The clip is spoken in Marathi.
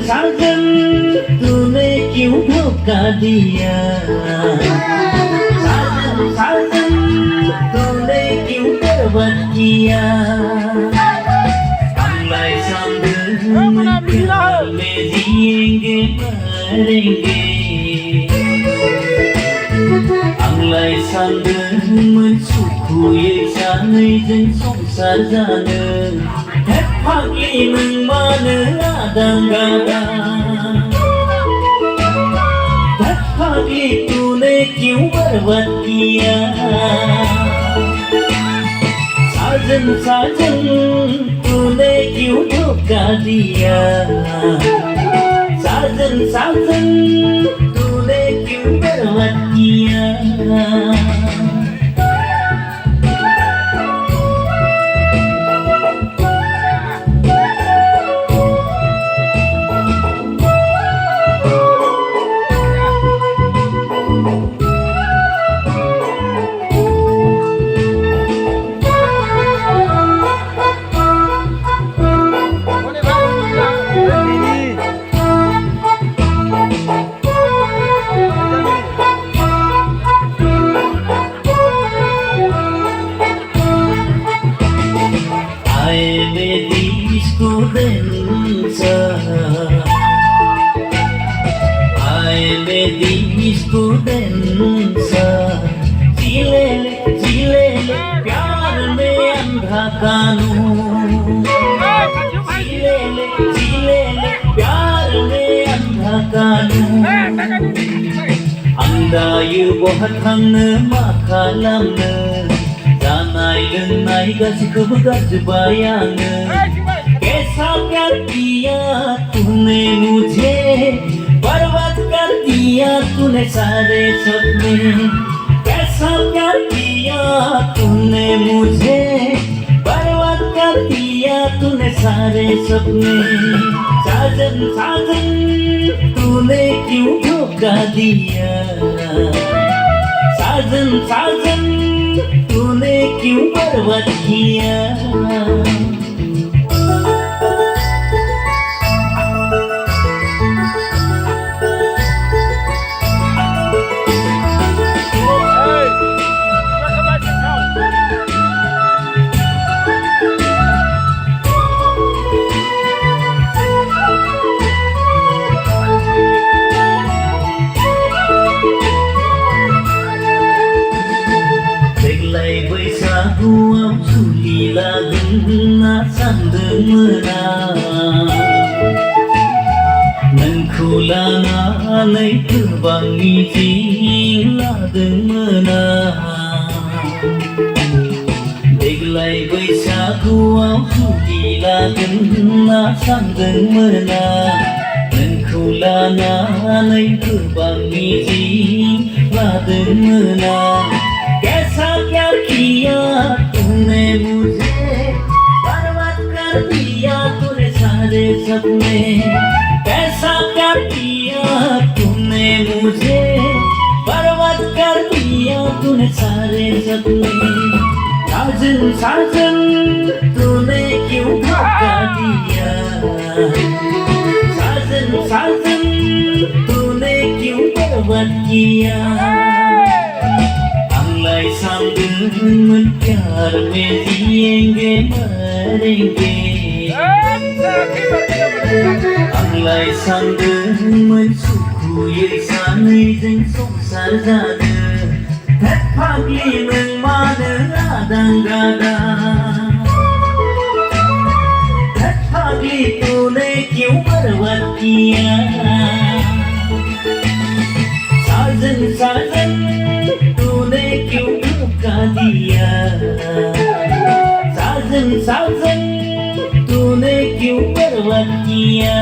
साजन तूने क्यों धोखा दिया साजन तूने क्यों बर्बाद किया अल्लाह संग में जिएंगे मरेंगे अल्लाह संग सुखुयै सानैजों संसार जानो फाग्लि नों मानो आदां गादां फाग्लि तूने क्यों बर्बाद किया साजन तूने क्यों धोखा दिया साजन तूने क्यों बर्बाद किया जिले प्यार में अंधा कानून जिले प्यार में अंधा कानून आन्दायो बहा थांनो मा खालामनो जानाय लोंनाय गासैखौबो गारजोब्बाय आङो कैसा प्यार किया तूने मुझे बर्बाद कर दिया तूने सारे सपने कैसा प्यार किया तूने मुझे बर्बाद कर दिया तूने सारे सपने साजन तूने क्यों धोखा दिया साजन तूने क्यों बर्बाद किया बैसागुआव जुलि लागोन होनना सानदोंमोन आं नोंखौ लानानै गोबां मिजिं लादोंमोन आं देग्लाय बैसागुआव जुलि लागोन होनना सानदोंमोन आं नोंखौ लानानै गोबां मिजिं लादोंमोन आं कैसा प्यार किया तूने मुझे बर्बाद कर दिया तूने सारे सपने कैसा प्यार किया तूने मुझे बर्बाद कर दिया तूने सारे सपने साजन तूने क्यों धोखा दिया साजन तूने क्यों बर्बाद किया सांगोमोन प्यार में जिएंगे मरेंगे आंलाय सांगोमोन सुखुयै सानैजों संसार जानो फाग्लि नों मानो आदां गादां फाग्लि तूने क्यों बर्बाद किया साजन तूने क्यों धोखा दिया साजन तूने क्यों बर्बाद किया